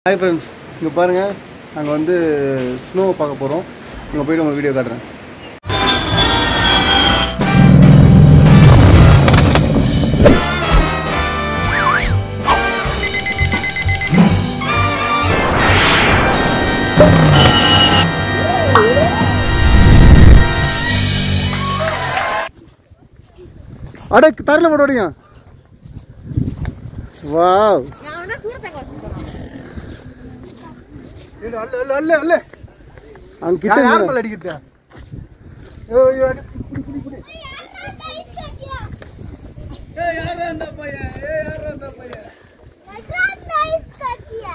Hi friends, இங்க பாருங்க நாங்க வந்து ஸ்னோ பார்க்க போறோம். இங்க போய் நம்ம வீடியோ காட்றேன். அட தரல போடுறீங்க. வாவ். நான் சூரத்தை வாசிக்கிறேன். அல்ல அங்க கிட்ட யார் மேல அடிக்குது? ஐயோ புடி. ஏய் யாரா அந்த பையன்? நைஸ் கட்டியா.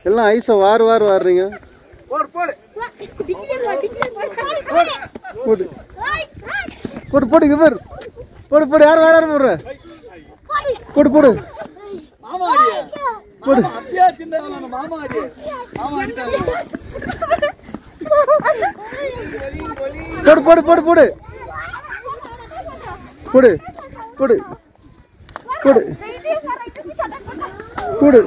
எல்லாம் ஐஸ வாறுறீங்க. போடு. இங்க பாரு. போடு யார் போடுற? போடு. மாமா அடியா. போடு. அப்படியே சிந்தறானே மாமா அடியா. மாமா அடிட்டாங்க. போடு.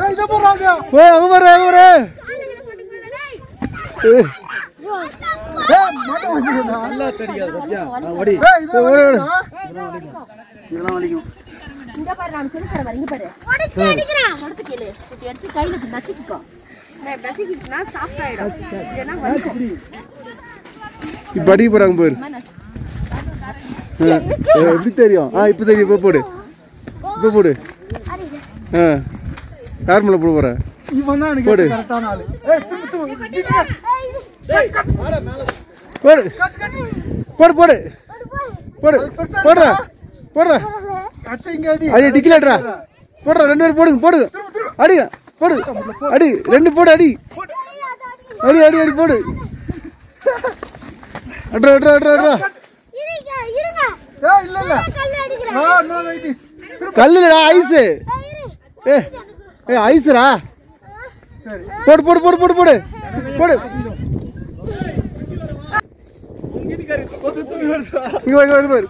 ஏய் இத போறாங்க. ஓய் அங்க பாரு. ஏய் மாட்ட வந்துடா. நல்லா தெரியா சத்யா. ஓடி. இதெல்லாம் வலிக்கும். இங்க பாரு நான் சொல்லி தரேன் இங்க பாரு. உடைச்சு அடிக்குறா. உடைச்சு கேளு. இது எடுத்து கையில நசிக்கிக்கோ. நான் நசிக்கிட்டா சாஃப்ட் ஆயிடும். இதெல்லாம் வலிக்கும். இப்ப அடி போறாங்க பாரு. எப்படி தெரியும்? இப்ப தெரியும். இப்ப போடு. யார் மேல போட போற? இவன் தான் எனக்கு கரெக்டான ஆளு. ஏய் திரும்ப. போடு. அச்சா இங்க அடி டிக்கிலடா. போடுடா ரெண்டு பேரும் போடுங்க. அடிங்க. போடு. அடி ரெண்டு போடு அடி. போடு. அட்ரா. இருங்க. ஏய் இல்ல. நோ வெயிட் இஸ். கல்லுடா ஐஸ். ஏய் ஐஸ்ரா. சரி. போடு. இங்க பாரு.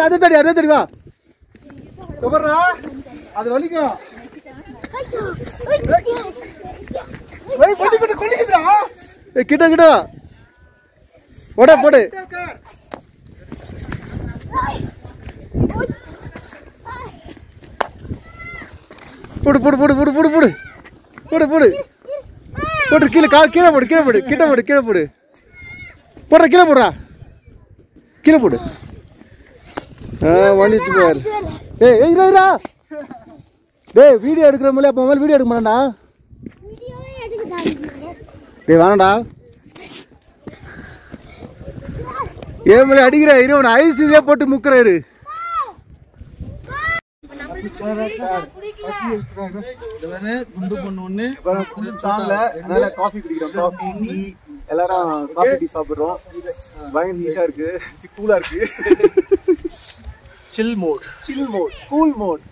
அதை தடி வா. கபரா அது வலிக்கும். கொல்லிக்குதுடா. கிட்ட போடு. போடு கீழே போடு. கிட்ட போடு. போடுற கீழே போடு. வந்துச்சு பாரு. இருடா. டேய் வீடியோ எடுக்கிற மாதிரி அப்போ வீடியோ எடுக்க மாட்டேன்டா. டேய் வேணாம்டா. ஏன் மேலே அடிக்கிற இரு ஐஸ் இதே போட்டு முக்குறாரு. காஃபி குடிக்கிறோம். காஃபி டீ எல்லாரும் காஃபி டீ சாப்பிடுறோம். பயங்கர நீட்டா இருக்கு. கூலா இருக்கு. கூல் மோட்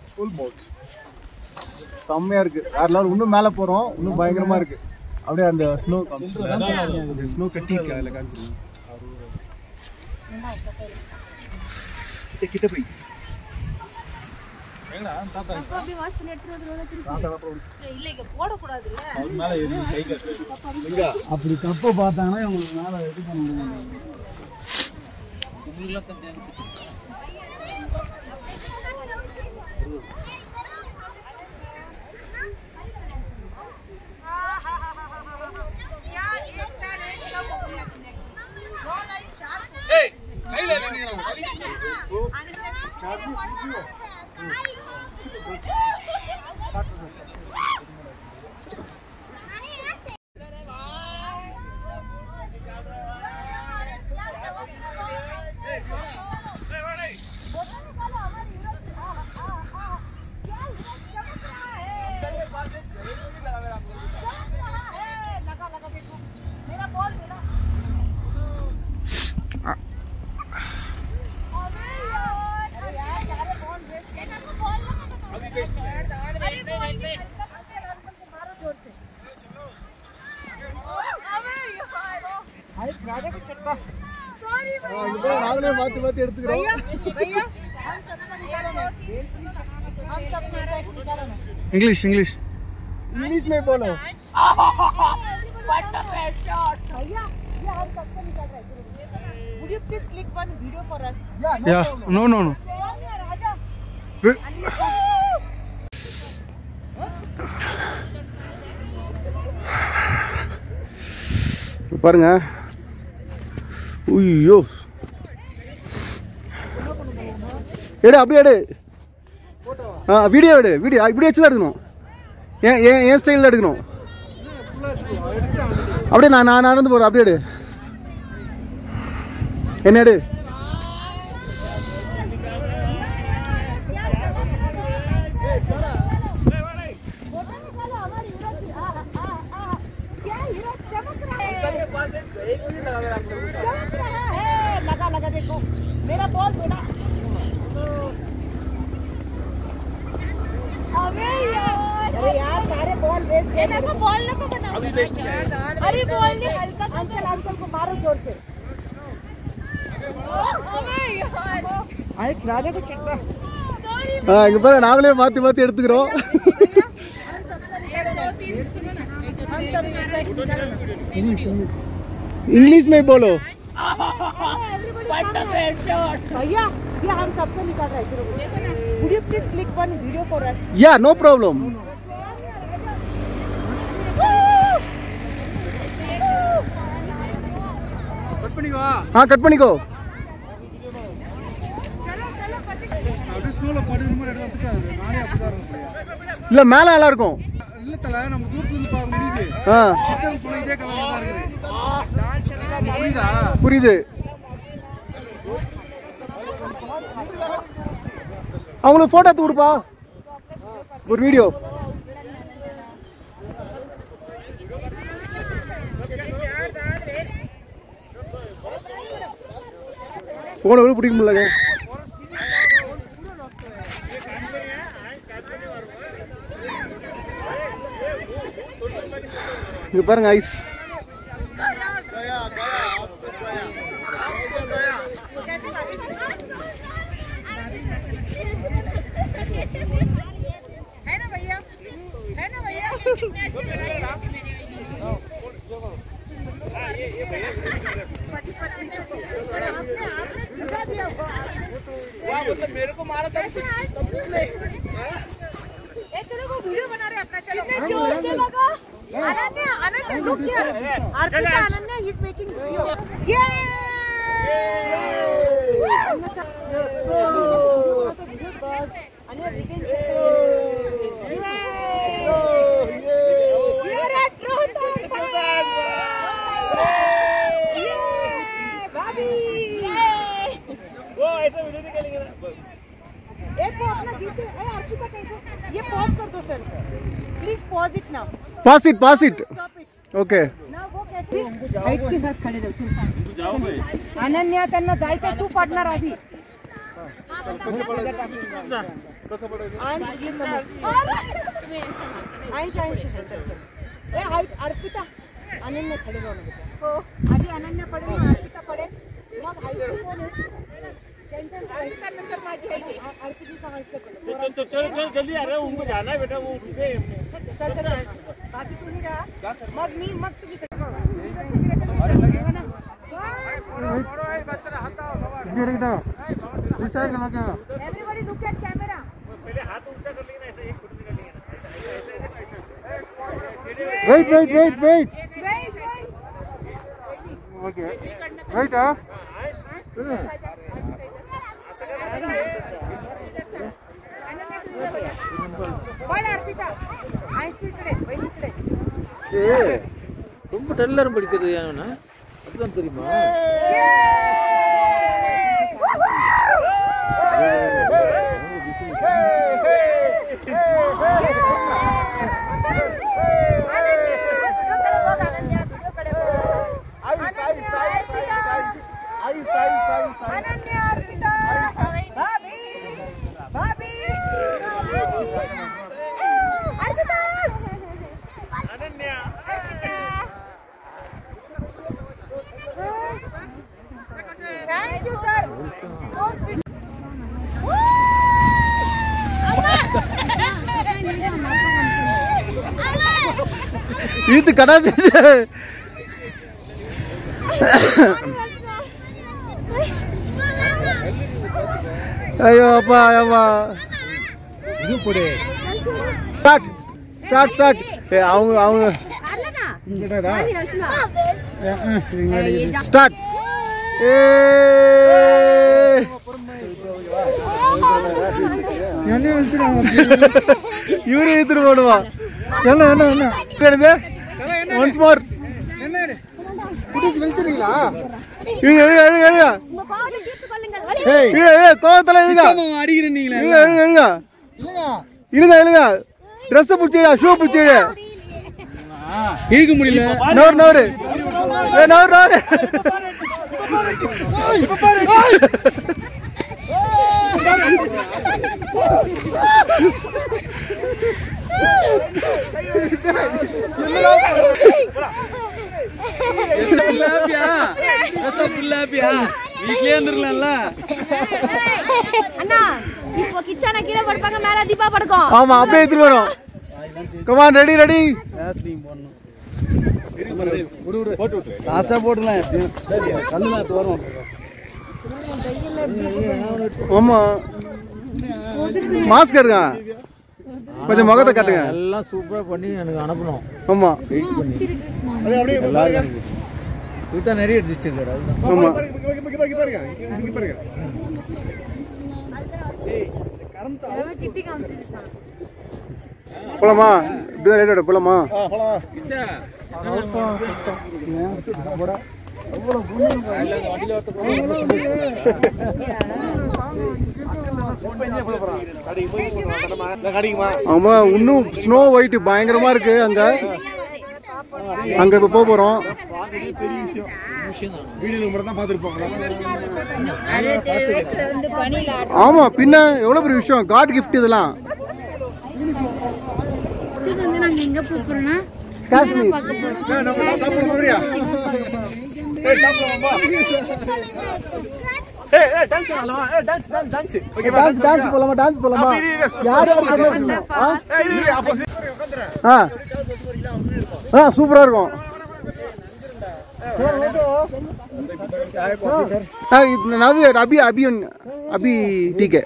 செம்மையா இருக்கு. வேற லெவல். இன்னும் மேல போறோம். இன்னும் பயங்கரமா இருக்கு. அப்படியே அந்த ஸ்னோ கட்டி அதுல காமிச்சிருக்கோம். கிட்ட போய் அப்படி தப்ப பார்த்தாங்கன்னா இவங்களுக்கு மேல இது பண்ண முடியாது. நாங்களே மாத்தி எடுத்துக்கிறோம். इंग्लिश इंग्लिश इंग्लिश में बोलो Would you please click one video for us? या नो नो नो பாருங்க ஐயோ எடு அப்படியே எடு வீடியோ எடு வீடியோ இப்படி வச்சு தான் எடுக்கணும் ஏன் ஸ்டைலில் எடுக்கணும் அப்படியே நான் நடந்து போகிறேன் அப்படியே எடு என்ன எடு लगा देखो मेरा बॉल थोड़ा अबे यार अरे यार सारे बॉल वेस्ट है मेरे को बॉल ना को बनाओ अरे बॉल नहीं हल्का अंकल को मारो जोर से अबे यार अरे खिलाने को चट्टा இங்க பாரு நாங்களே மாத்தி மாத்தி எடுத்துக்கிறோம் इंग्लिश में बोलो भैया ये हम सबको निकाल रहे हैं Would you please click one video for us? या नो प्रॉब्लम कट பண்ணிக்கோ हां कट பண்ணிக்கோ அப்படியே ஸ்லோல படுற மாதிரி எடுத்துக்காத நானே அப்படிதான் இருக்கேன் இல்ல மேல நல்லா இருக்கும் இல்ல தல நம்ம தூரத்துல இருந்து பாக்க முடியுது பக்கம் போய் இதே கலர்ல இருக்குது புரியுதா புரியுது அவங்களுக்கு போட்டோ எடுத்து கொடுப்பா ஒரு வீடியோ போன கூட பிடிக்க முடியல இங்க பாருங்க ஐஸ் मतलब मेरे को मारा था चलो वो वीडियो बना रहे अपना चलो जोर से लगा Ananya Ananya look here Arpita Ananya he is making video ये Ananya begin you're a true भाभी वो ऐसा वीडियो निकालेंगे ना एक वो अपना गीत है अर्पिता कैसे ये पॉज कर दो sir please pause it now pass it okay ना वो कैसे हाइट के साथ खड़े रहो जाओ भाई अनन्या त्यांना जायचं तू पडणार आधी कसं पडायचं ए हाइट अर्पिता अनन्या खड़े रहो हो आधी अनन्या पडेल अर्पिता पडेल मग हाइट कोण आहे टेंशन अर्पिता नंतर माझी हाइट अर्पिता हाइट चलो जल्दी आ रहे हो उनको जाना है बेटा वो चल बाकी तू नहीं रहा मग मी मग तुम्ही अरे लगेगा ना एवरीबॉडी लुक एट कैमरा पहले हाथ ऊंचा कर लेना ऐसे एक फुट कर लेना वेट ओके वेट ரொம்ப டெல்லரும் படிக்கிறது ஏன்னா அதுதான் தெரியுமா Thank you, sir. So sweet. இழுத்து கடாச்சு. ஐயோ அப்பா ஐயப்பா. இது போடு. Start start start. அவங்க அவங்க ஸ்டார்ட். இவரு எடுத்துட்டு போடுவா. என்ன என்ன என்ன ஒன்ஸ் மோர். வெளிச்சிருக்கீங்களா? கோவத்துல அடிக்கிறீங்களா? இருங்க இருங்க. ட்ரெஸ் பிடிச்சிடா, ஷூ பிடிச்சிடு. இருக்க முடியல. நோர் நோரு நோர் நோரு. வீட்லயே இருந்துருக்கலாம்ல. அண்ணா இப்போ கிச்சனை கீழே படுப்பாங்க, மேல தீபா படுக்கும். ஆமா அப்படியே எடுத்துட்டு வரோம். Come on ready ready. Vaseline போடணும். லாஸ்டா போடுறேன். கல்லுல தோறோம். ஆமா மாஸ்க் எடுங்க. கொஞ்சம் முகத்தை காட்டுங்க. எல்லாம் சூப்பரா பண்ணி எனக்கு அனுப்பணும். ஆமா எடிட் பண்ணி எல்லாரும் இதுதான் நிறைய எடுத்து வச்சிருக்காரு. அதுதான் ஆமா போலாமா? இப்படிதான் ரேட் போலாமா? ஆமா இன்னும் ஸ்னோ ஒயிட் பயங்கரமா இருக்கு அங்க. அங்க இப்ப போக போறோம். ஆமா பின்ன எவ்வளவு பெரிய விஷயம். காட் கிஃப்ட் இதெல்லாம். நாங்க எங்க போறோம்னா காஷ்மீர். டான்ஸ் போலாமா? டான்ஸ் போலாமா? யார் யார் சூப்பரா இருக்கும். अभी अभी अभी ठीक है.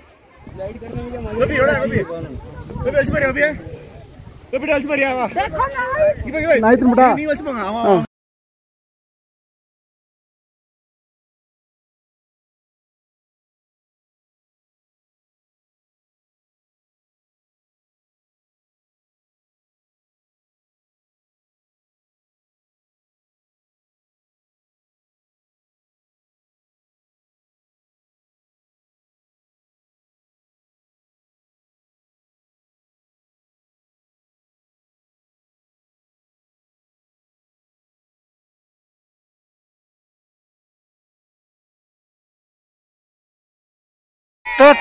Start.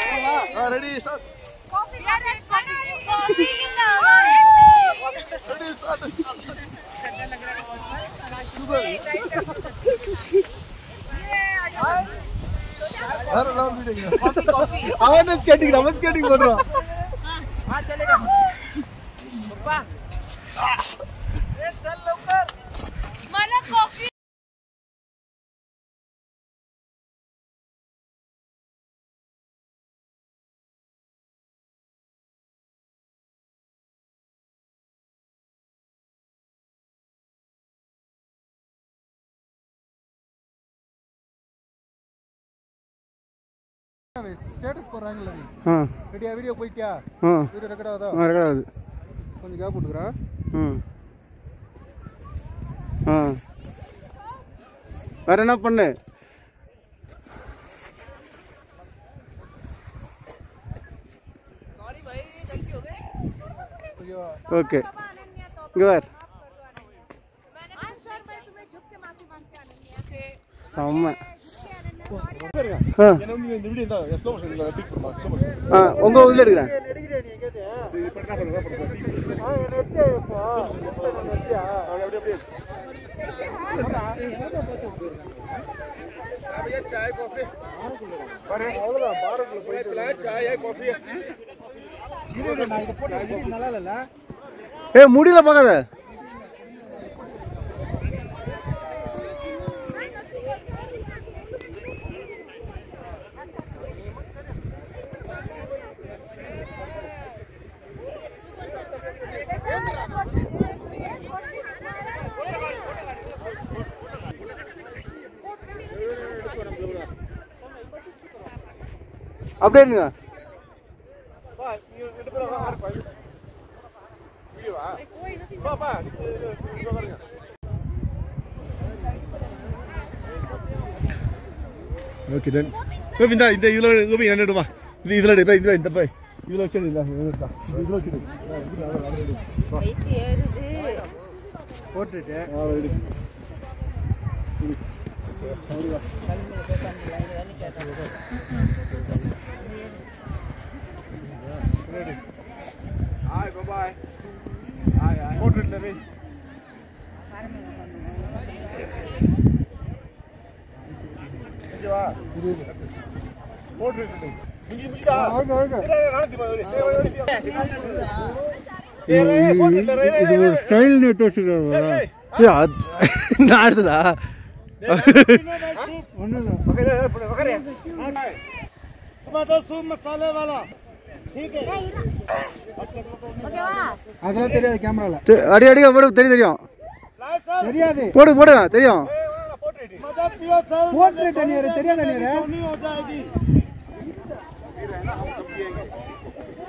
Ready, start. அவன் ஸ்கேட்டிங் நம்ம ஸ்கேட்டிங் பண்றோம். चलेगा पप्पा ए चल लवकर मला कॉफी. ஸ்டேட்டஸ் போறாங்கல நீ ரெடியா வீடியோ போய்ட்டியா வீடியோ ரெக்கார்ட் ஆகுதா ரெக்கார்ட் ஆகுது கொஞ்சம் கேப் போட்டுக்கறேன் வேற என்ன பண்ணு सॉरी भाई गलती हो गई ओके इधर मैंने सर मैं तुम्हें झुक के माफी मांगते अनन्या से ஆமா உங்க உள்ள எடுக்கிறேன் முடியல பார்க்காத அப்படியே இருங்க. Okay done. இந்த இதில் கோபி என்னடுமா இது இதில் எடுப்பா இதில் இந்த பை இதில் வச்சு இதில் வச்சு போட்டுட்டு போட்டுட்டு அடுத்ததா அதெல்லாம் தெரியாது கேமரால. அடி அடி போடு தெரியும் தெரியாது போடு போடு தெரியும் போட்டு நீர் தெரியாத நீர்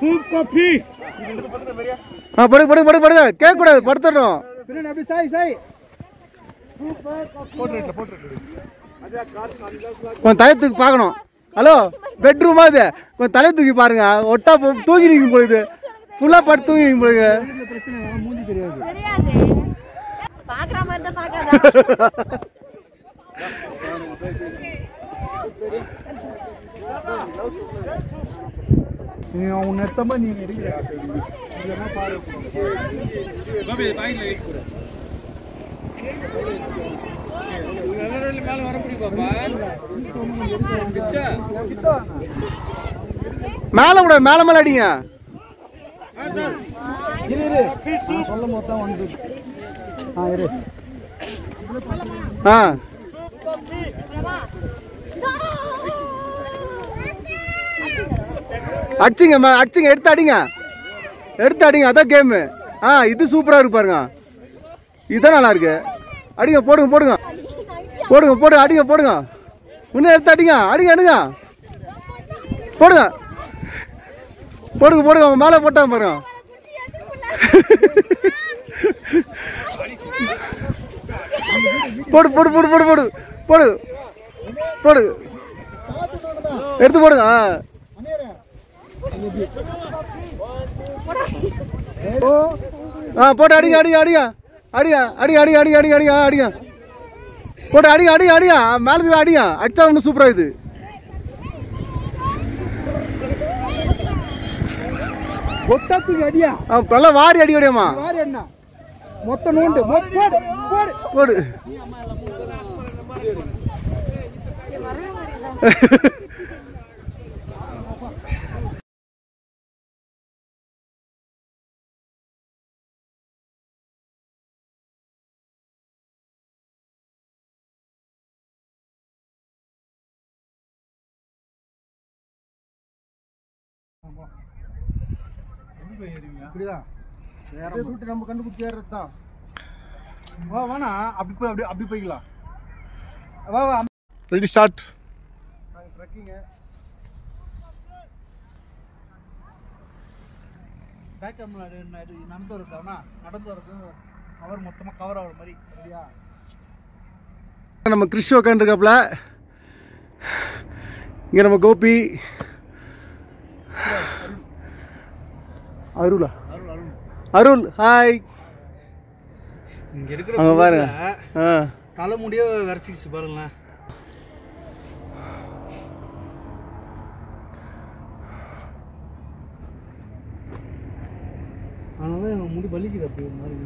சூப் காபி படு படு படு படு கேட்க கூடாது படுத்துறோம் பின்ன அப்படி சாய் சாய் கொஞ்சம் தலை தூக்கி பார்க்கணும். ஹலோ பெட்ரூமா இது கொஞ்சம் தலை தூக்கி பாருங்க. ஒட்டா தூக்கி நிற்க போகுது ஃபுல்லா படுத்து தூக்கி நிற்க போகுது. பிரச்சனை மூஞ்சி தெரியாது உன்னை எத்தமா நீங்க மேல கூட மேல மேல அடிங்க. சொல்லும் போது தான் வந்து அடிச்சிங்க அடிச்சிங்க எடுத்து அடிங்க எடுத்து அடிங்க. அதான் கேமு. இது சூப்பரா இருக்கு பாருங்க. இதுதான் நல்லா இருக்கு. அடிங்க போடுங்க போடுங்க போடுங்க போடு அடிங்க போடுங்க. இன்னும் எடுத்து அடிங்க அடிங்க அடிங்க போடுங்க போடுங்க போடுங்க. அவன் மேலே போட்டாங்க பாருங்க. போடு போடு போடு போடு போடு போடு போடு எடுத்து போடுங்க. போட்டு அடிங்க அடிங்க அடிங்க அடிங்க அடிங்க அடிங்க அடிங்க அடிங்க அடிங்க அடிங்க போட்டு அடிங்க அடிங்க அடிங்க மேலே அடிங்க. அடிச்சா ஒன்றும் சூப்பரா இது. ஒத்தத்துக்கு அடியா நல்லா வாரி அடி அடியாமா வாரி அண்ணா மொத்த நோண்டு போடு போடு போடு. இப்படிதான் நம்ம கண்டுபிடிச்சி ஏறதுதான். வா வேணா அப்படி போய் அப்படி அப்படி போய்க்கலாம். வா வா ரெடி ஸ்டார்ட். ட்ரெக்கிங்க பேக் கேமரா நடந்து வரதுனா நடந்து வரது கவர் மொத்தமாக கவர் ஆகிற மாதிரி. சரியா நம்ம கிறிஸ்டி உட்காந்துருக்காப்புல. இங்கே நம்ம கோபி அருளா அருள் ஹாய். இங்க இருக்கிற பாருங்க தலைமுடிய வரைச்சிச்சு பாருங்களேன். அதனால முடி வலிக்குது அப்படி ஒரு மாதிரி.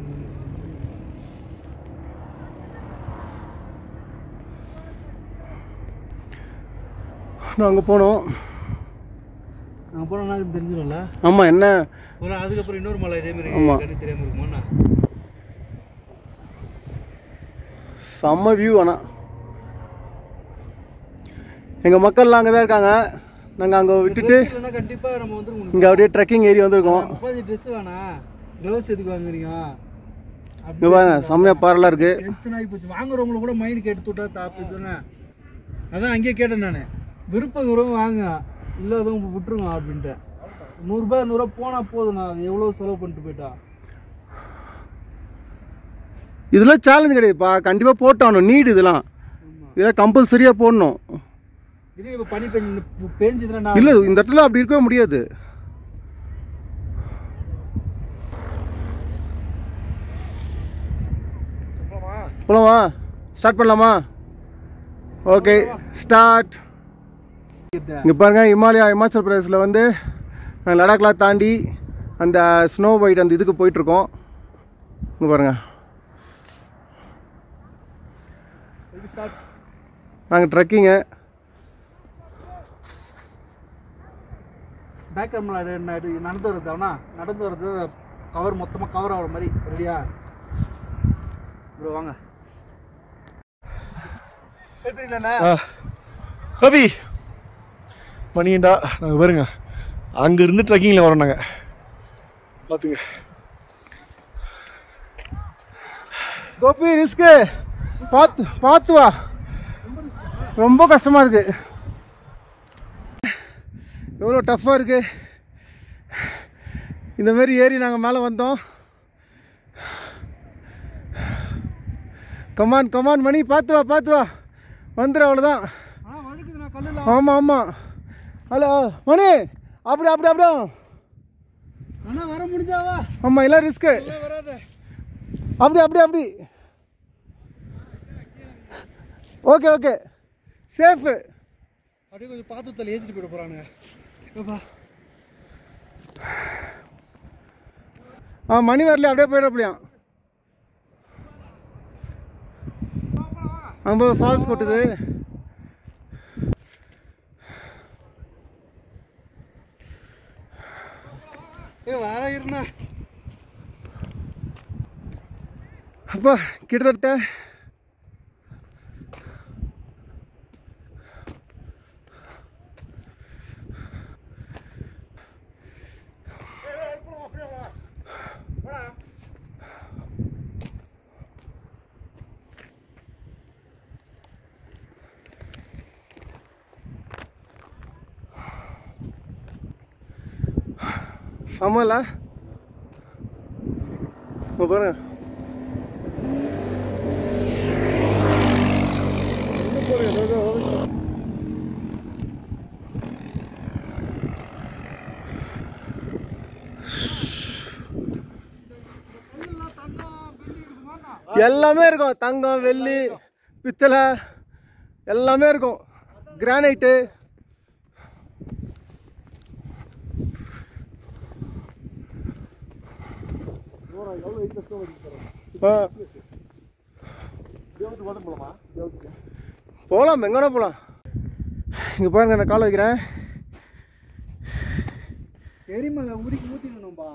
நாங்கள் போனோம். நாங்கள் போனோம்னா தெரிஞ்சிடும்ல. ஆமாம் என்ன ஒரு அதுக்கப்புறம் இன்னொரு மலை இதே மாதிரி கண்ணு தெரியாமல் இருக்குமாண்ணா. செம்ம வியூ. ஆனால் எங்கள் மக்கள்லாம் அங்கே தான் இருக்காங்க. நாங்கள் அங்கே விட்டுட்டு கண்டிப்பாக நம்ம வந்து இங்கே அப்படியே ட்ரெக்கிங் ஏறி வந்திருக்கோம். ட்ரெஸ் வேணாம் க்ளவுஸ் எதுக்கு வாங்குறீங்க? இங்கே பாருங்க செம்மையாக பாரெல்லாம் இருக்குது. டென்ஷன் ஆகி போச்சு. வாங்குறவங்களை கூட மைண்ட் கேட்டு விட்டா தாப்பு இதுன்னு. அதான் அங்கேயே கேட்டேன் நான். விருப்பம் வாங்க இல்லாதவங்க விட்டுருங்க அப்படின்ட்டு. 100 ரூபாய் 100 ரூபா போனா போதும். நான் அது எவ்வளவு செலவு பண்ணிட்டு போயிட்டா. இதெல்லாம் சேலஞ்ச் கிடையாதுப்பா, கண்டிப்பா போட்டாகணும். நீடு இதெல்லாம் கம்பல்சரியா போடணும். திடீர்னு இப்போ பனி பெஞ்சதுன்னா இல்ல இந்த இடத்துல அப்படி இருக்கவே முடியாது. போலாமா? ஸ்டார்ட் பண்ணலாமா? Okay start. இங்கே பாருங்க, இமாச்சல் பிரதேசில் வந்து நாங்கள் லடாக்லாம் தாண்டி அந்த ஸ்னோ ஒயிட் அந்த இதுக்கு போயிட்டுருக்கோம். இங்கே பாருங்க, நாங்கள் ட்ரெக்கிங்கு. பேக் கேமரா நடந்து வருது. நடந்து வருது கவர் மொத்தமாக கவர் ஆகிற மாதிரி. ரெடியா ப்ரோ? வாங்க. கவி மணியண்டா நாங்கள் பாருங்க, அங்கேருந்து ட்ரெக்கிங்கில் வரோம் நாங்கள். பார்த்துங்க கோபி, ரிஸ்க்கு பார்த்து வா, ரொம்ப கஷ்டமாக இருக்கு. எவ்வளோ டஃப்பாக இருக்கு. இந்த மாதிரி ஏறி நாங்கள் மேலே வந்தோம். கமான் கமான் மணி, பார்த்து வா வந்துடு, அவ்வளோதான். ஆமாம் ஆமாம். ஹலோ மணி, அப்படி அண்ணா வர முடிஞ்சாவா? ஆமாம், எல்லாம் ரிஸ்க்கு. வராது. அப்படி ஓகே சேஃபு. அப்படியே கொஞ்சம் பார்த்து தலை ஏற்றிட்டு போயிட போகிறானுங்க. மணி வரல, அப்படியே போயிடப்படியாம். அங்கே ஃபால்ஸ் கொட்டுது. வேற இருண்ணா. அப்பா கிட்டத்தட்ட சமல பாருங்க. எல்லாமே இருக்கும், தங்கம் வெள்ளி பித்தளை எல்லாமே இருக்கும், கிரானைட்டு. போகலாம், எங்கன்னா போகலாம். இங்கே பாருங்க, நான் காலை வைக்கிறேன். எரிமலை ஊற்றிக்கணும்பா.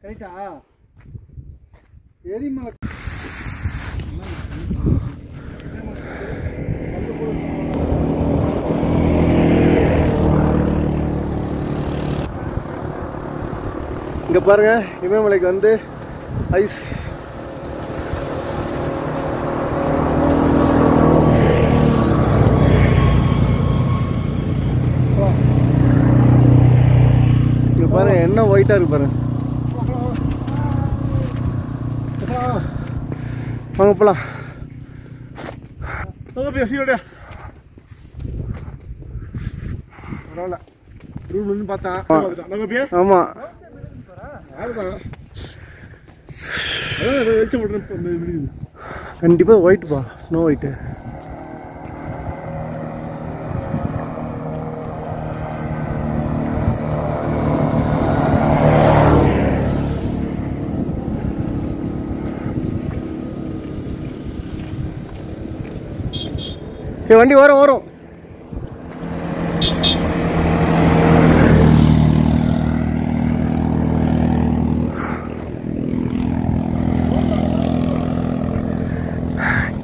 கரெக்டா? எரிமலை இங்கே பாருங்க, இமயமலைக்கு வந்து ஐஸ். இங்கே பாருங்க, என்ன ஒயிட்டாக இருக்கு பாருங்க. வாங்க போகலாம். பரவாயில்ல. ரூம்ல பார்த்தா ஆமாம், கண்டிப்பாக ஒயிட்டுப்பா, ஸ்னோ ஒயிட்டு. வண்டி வரும்.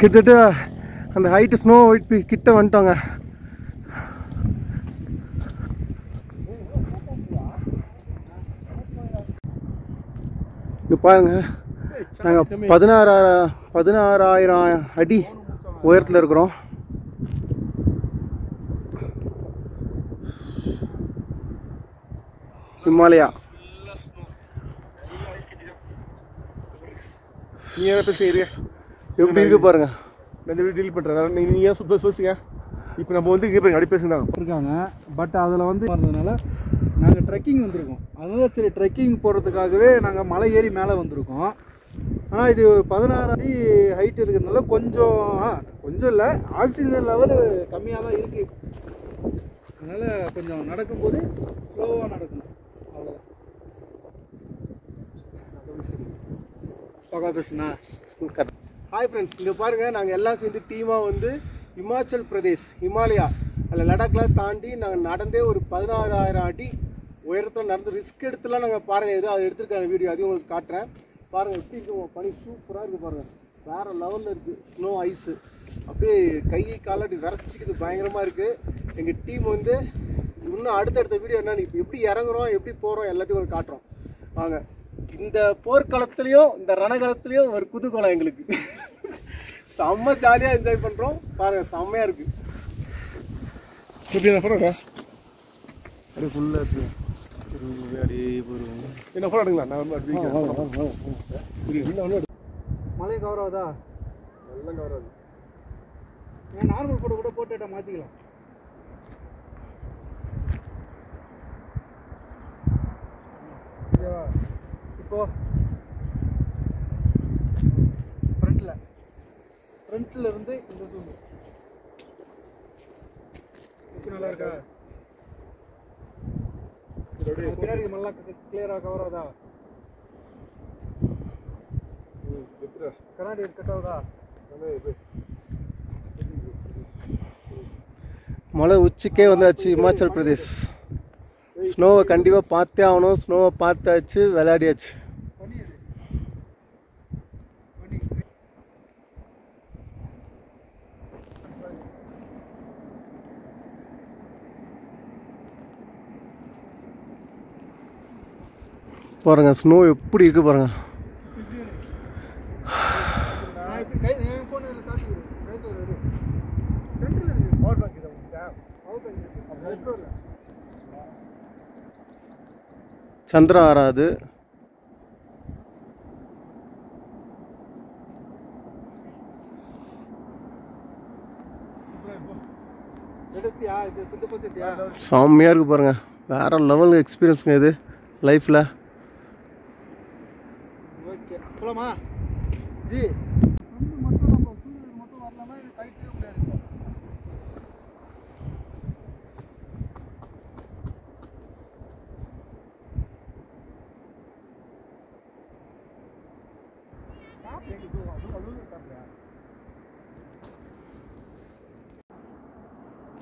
கிட்டத்தட்ட அந்த ஹைட்டு ஸ்னோ ஒயிட் கிட்ட வந்துட்டோங்க. இங்கே பாருங்க, நாங்கள் 16,000 அடி உயரத்தில் இருக்கிறோம். ஹிமாலயா. நீ என்ன பேசுறீங்க? எப்படி இருக்கு பாருங்க. நான் இந்த வீடியோ டீல் பண்ணுறேன். நீங்கள் ஏன் சூப்பர் பேசுங்க. இப்போ நம்ம வந்து இங்கே போய் அடி பேசுங்க இருக்காங்க. பட் அதில் வந்து வந்ததுனால நாங்கள் ட்ரெக்கிங் வந்திருக்கோம். அதனால சரி ட்ரெக்கிங் போகிறதுக்காகவே நாங்கள் மலை ஏறி மேலே வந்திருக்கோம். ஆனால் இது 16 அடி ஹைட் இருக்கிறதுனால கொஞ்சம் இல்லை, ஆக்சிஜன் லெவல் கம்மியாக தான் இருக்குது. அதனால் கொஞ்சம் நடக்கும்போது ஸ்லோவாக நடக்கணும், அவ்வளோதான். பக்கா பேசுனா. ஹாய் ஃப்ரெண்ட்ஸ், இங்கே பாருங்கள், நாங்கள் எல்லாம் சேர்ந்து டீமாக வந்து இமாச்சல் பிரதேஷ் ஹிமாலயா அதில் லடாக்லாம் தாண்டி நாங்கள் நடந்தே ஒரு 16,000 அடி உயரத்தில் நடந்து ரிஸ்க் எடுத்துலாம் நாங்கள் பாருங்கள் அதை எடுத்துருக்காங்க வீடியோ, அதையும் உங்களுக்கு காட்டுறேன். பாருங்கள் எப்படி இருக்கும், பனி சூப்பராக இருக்குது பாருங்கள், வேறு லெவலில் இருக்குது. ஸ்னோ ஐஸு அப்படியே கை காலாட்டி விரைச்சிக்குது, பயங்கரமாக இருக்குது. எங்கள் டீம் வந்து இன்னும் அடுத்தடுத்த வீடியோ என்னன்னு இப்போ எப்படி இறங்குறோம் எப்படி போகிறோம் எல்லாத்தையும் உங்களுக்கு காட்டுறோம் வாங்க. இந்த போர்க்களத்துலேயும் இந்த ரணகாலத்துலேயும் ஒரு குதூகலம் எங்களுக்கு. செம்ம ஜாலியாக என்ஜாய் பண்ணுறோம் பாருங்கள், செம்மையாக இருக்குது. எப்படி என்ன ஃபோட்டோக்கா அப்படியே ஃபுல்லாக இருக்குது. அப்படியே போடுவோம் என்ன ஃபோட்டோ எடுங்களா? நான் மலை கவர் ஆகுதா? எல்லாம் கவர் ஆகுது. ஏன் நார்மல் ஃபோட்டோ கூட போட்டுட்டா மாற்றிக்கலாம். ஓகேவா? இப்போ ஃப்ரண்ட்டில் இருந்து இந்த ஜூம் இப்போ நல்லா இருக்கா? பின்னாடி நல்லா கிளியராக கவர் ஆகுதா? கண்ணாடி செட் ஆகுதா? மலை உச்சிக்கே வந்தாச்சு இமாச்சல் பிரதேஷ். ஸ்னோவை கண்டிப்பாக பார்த்தே ஆகணும். ஸ்னோவை பார்த்தாச்சு, விளையாடியாச்சு. பாருங்க ஸ்னோ எப்படி இருக்கு பாருங்க. சந்திரன் ஆறாது. செம்மையாக இருக்கு பாருங்க, வேற லெவல் எக்ஸ்பீரியன்ஸுங்க இது லைஃப்பில். போலாமா ஜி? மட்டும் நம்ம சூரியனுக்கு மட்டும் வரலாமா? கைட்டே முடியாது.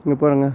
இங்கே பாருங்க,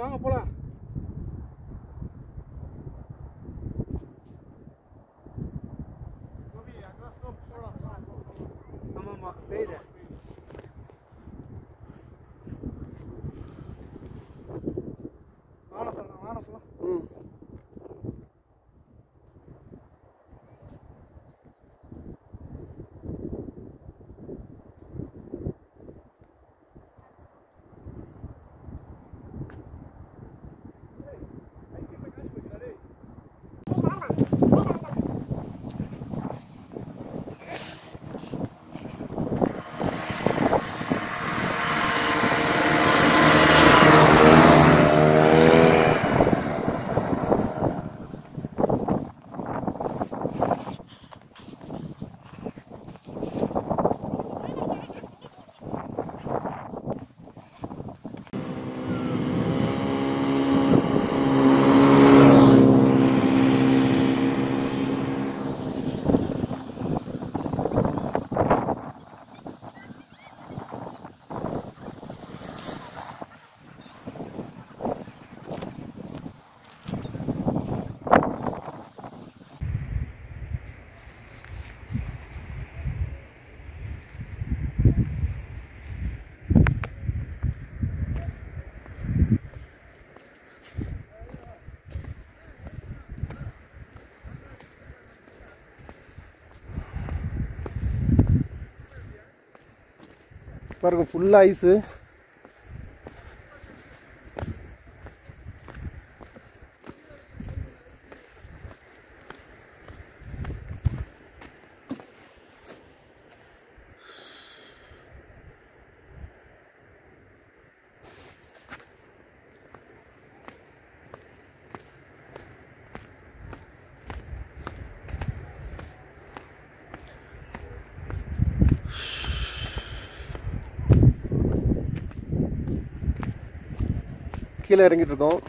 வாங்க போலாம். ஆமாம்மா பெய்யுது. வாங்க போலாம். பாருங்க ஃபுல்லாக ஐஸு. கீழே இறங்கிட்டு இருக்கோம்.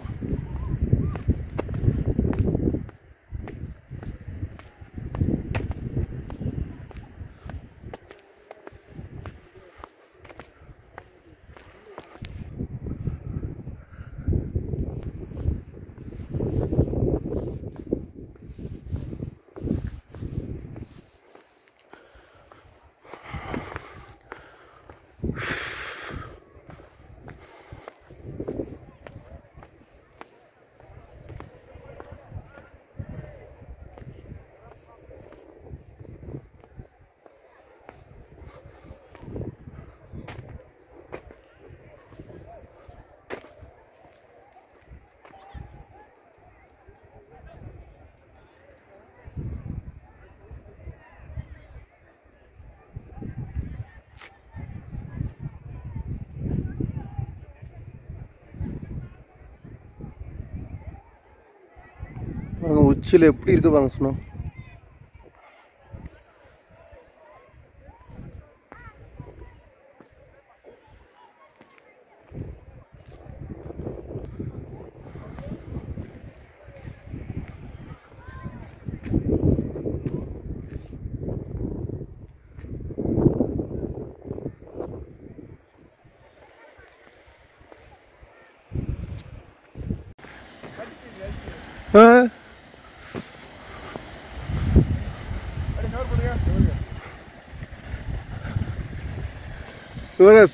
பாருங்க உச்சியில் எப்படி இருக்கு பாருங்க ஸ்னோ.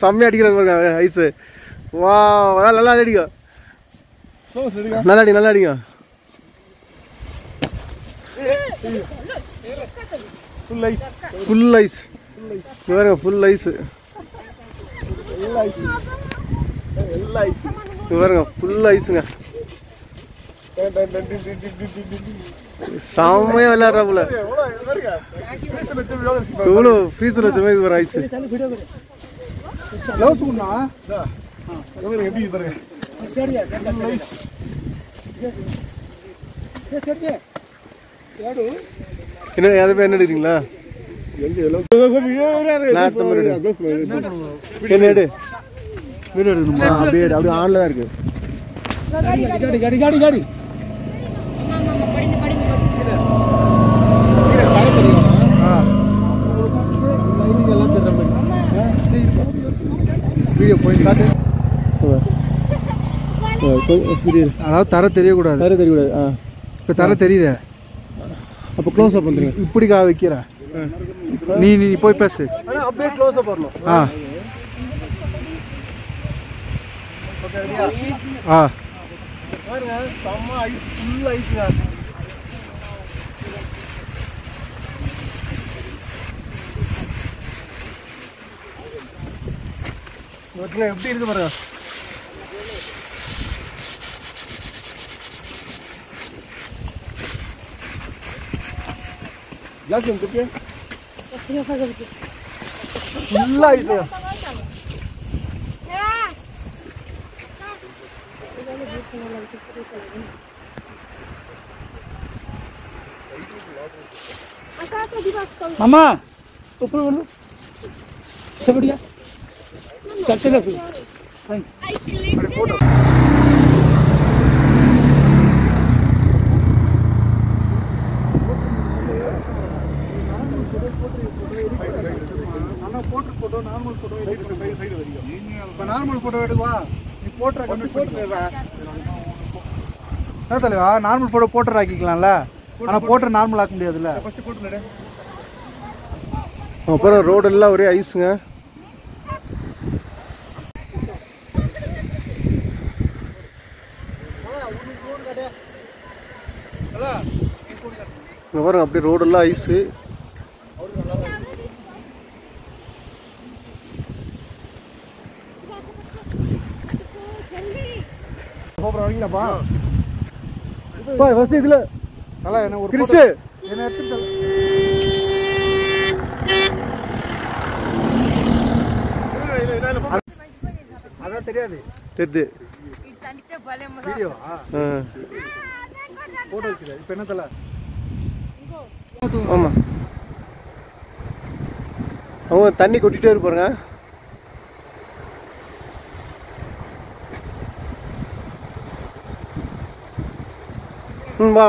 செம்மையா அடிக்கிறாங்க ஐஸு. வா நல்லா அடிங்க, நல்லா அடிங்க, நல்லா அடிங்க. ஃபுல் ஐஸ், ஃபுல் ஐஸ் பாருங்க, ஃபுல் ஐஸ் பாருங்க, ஃபுல் ஐஸுங்க. செம்மையா விளையாடுறா போல. எவ்வளோ ஃப்ரீசர் வச்ச மாதிரி ஒரு ஐஸ். எப்படி பாருங்க. என்ன யாருமே என்ன எடுக்கிறீங்களா? என்ன எடு வீடியோ எடுக்கணுமா? அப்படியே அப்படியே ஆன்ல தான் இருக்கு. காடி வீடியோ போய் காட்டு. அதாவது தர தெரியக்கூடாது, தர தெரியக்கூடாது. இப்போ தர தெரியுதே, அப்போ க்ளோஸ் அப் பண்ணுறீங்க. இப்படி வைக்கிற நீ போய் பேசு, அப்படியே க்ளோஸ் அப் பண்ணணும். பாருங்க செம்ம ஐஸ், ஃபுல் ஐஸ்ங்க. எப்படி இருக்கு பாருங்க. கிளாஸ் வந்துருக்கு ஃபுல்லா ஐஸ். मामा ऊपर बोलो सब बढ़िया चल चल फोटो நார்மல் போட்டோ இப்போ நார்மல் போட்டோ எடுக்குவா. நீ போட்டுற கம்மி போட்டுறா என்ன தலைவா? நார்மல் போட்டோ போட்டர் ஆக்கிக்கலாம்ல, ஆனால் போட்டர் நார்மல் ஆக்க முடியாதுல்ல. ஃபஸ்ட்டு போட்டு அப்புறம் ரோடெல்லாம் ஒரே ஐஸுங்க. இங்கே பாருங்க அப்படியே ரோடெல்லாம் ஐஸு. கோபுரம் வரீங்களாப்பா ஃபர்ஸ்ட் இதுல தலை என்ன ஒரு கிறிஸ் என்ன எடுத்துட்டு அதான் தெரியாது தெரிது வீடியோவா போட்டோ வச்சுக்க இப்போ என்ன தலை ஆமாம் அவங்க தண்ணி கொட்டிகிட்டே இருப்பாருங்க வா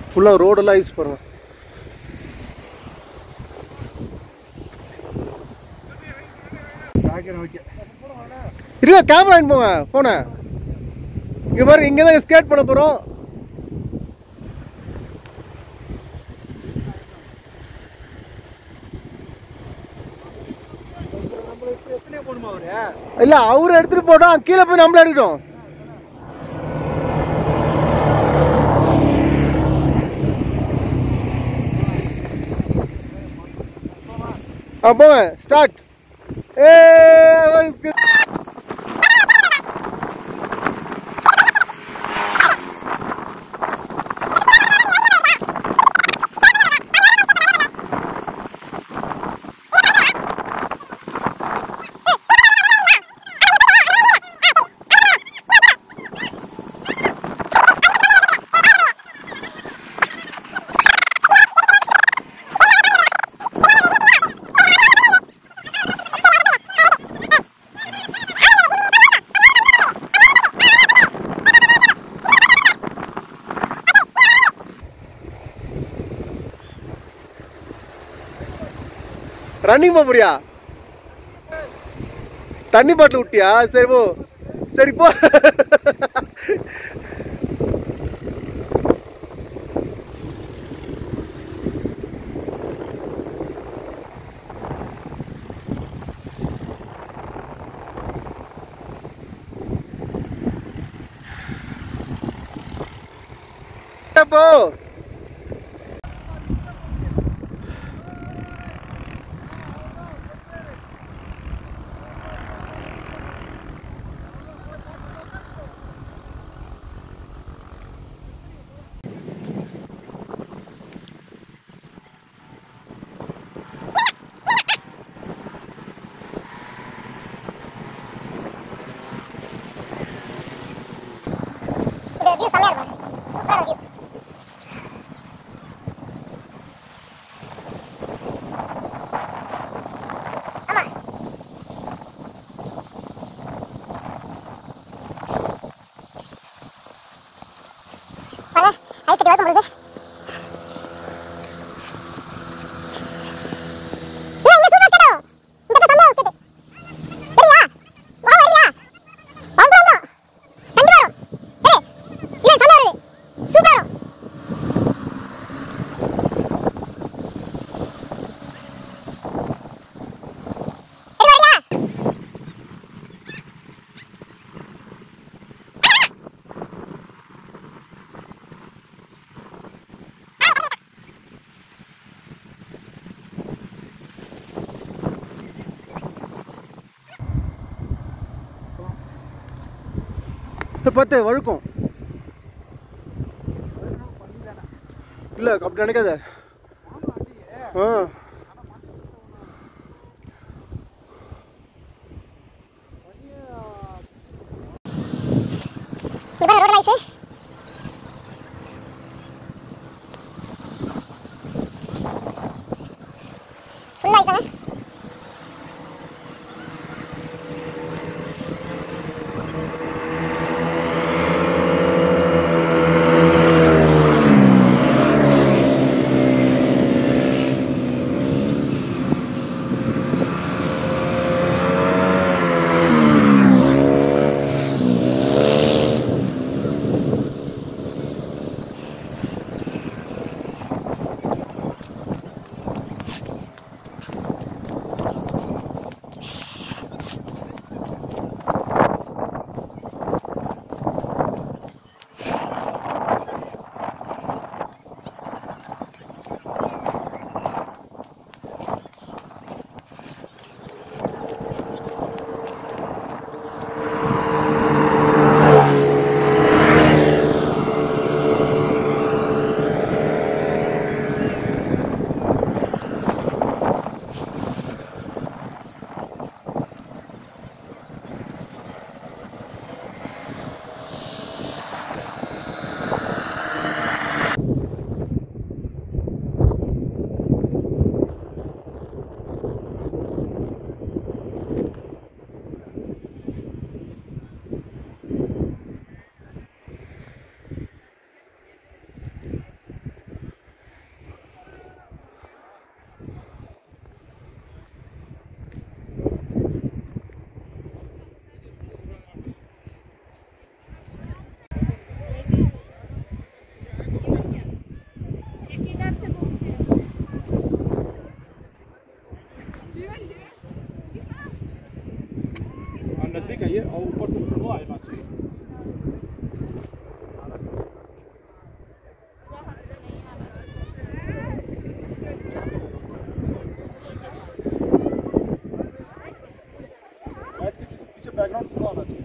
ஃபுல்லாக ரோடெல்லாம் ஐஸ் பாருங்க இருங்க கேமரா போங்க போன இங்கே பாருங்க இங்கே தான் ஸ்கேட் பண்ண போகிறோம் இல்ல அவரு எடுத்துட்டு போட்டோம் கீழே போய் நம்மள எடுக்கட்டும் போங்க ஸ்டார்ட் ரன்னிங் போறியா தண்ணி பாட்டில் விட்டியா சரி போ சரி போ போ வியூ செமையா இருக்கும் சூப்பரா இருக்கு ஆமா வாங்க ஐஸ் கட்டி வளர்க்கும் பொழுது பார்த்து வழுக்கும் இல்லை அப்படி நினைக்காத ரோடு ஐஸ் ஃபுல் ஐஸ் नजदीक आइए और ऊपर से स्नो आना चाहिए। पीछे बैकग्राउंड स्नो आना चाहिए।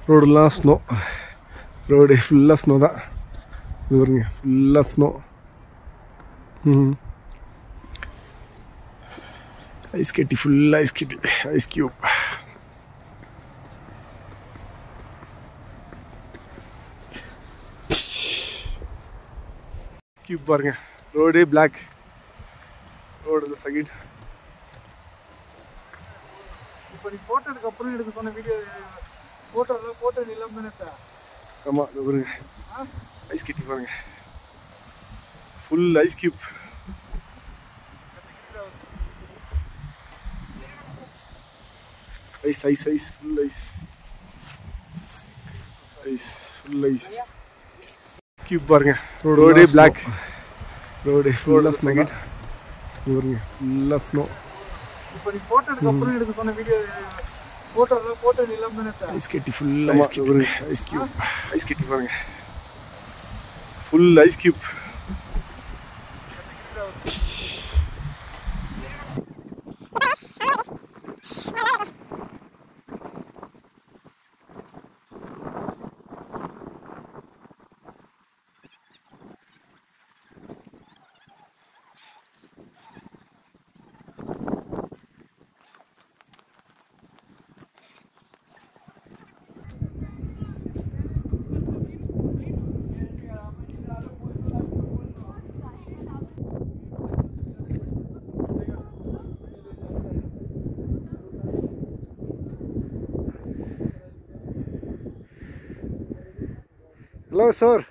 ரோடெல்லாம் ஸ்னோ, ரோடு ஃபுல்லாக ஸ்னோ தான். இது பாருங்க ஃபுல்லாக ஸ்னோ. ஐஸ் கட்டி, ஃபுல்லாக ஐஸ் கட்டி, ஐஸ் கியூப். கியூப் பாருங்க, ரோடு பிளாக், ரோடு சைடு. இப்போ நீ ஃபோட்டோ எடுக்க அப்புறம் எடுக்க சொன்ன வீடியோ ஃபோட்டோலாம் ஃபோட்டோ இல்லாமல் தானே. ஆமாம், இது பாருங்க ஐஸ் கட்டி பாருங்க, full ice cube. Ice ice ice full ice, ice full ice cube பாருங்க. ரோடு பிளாக், ரோடு ஃபுல்லாக ஸ்னோ. இது பாருங்க ஃபுல்லாக ஸ்னோ. இப்போ நீ ஃபோட்டோ எடுக்க அப்புறம் எடுக்க சொன்ன வீடியோ ஃபோட்டோலாம் ஃபோட்டோ இல்லாமல் தானே. ஐஸ் கட்டி ஃபுல்லாக ஐஸ் கட்டி, ஐஸ் கியூப், ஐஸ் கட்டி பாருங்க full ice cube. Hello, sir.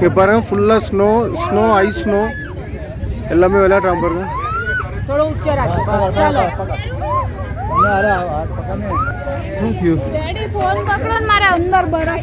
இங்கே பாருங்க ஃபுல்லாக ஸ்னோ ஐஸ் ஸ்னோ எல்லாமே விளையாடுறாங்க பாருங்க. थोड़ा ऊंचा रखो चलो डैडी फोन पकड़ो मारे अंदर बर्फ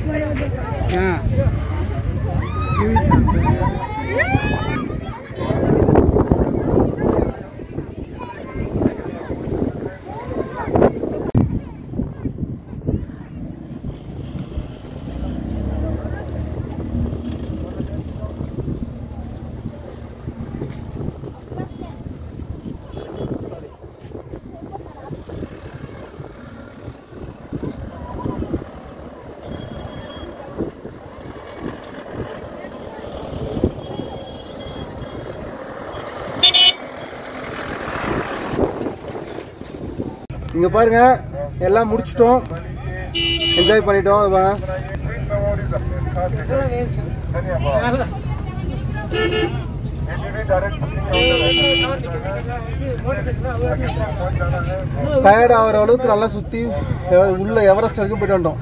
இங்கே பாருங்க எல்லாம் முடிச்சிட்டோம், என்ஜாய் பண்ணிட்டோம். டயர்ட் ஆகிற அளவுக்கு நல்லா சுற்றி உள்ள எவரெஸ்ட் வரைக்கும் போயிட்டு வந்தோம்.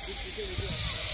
This is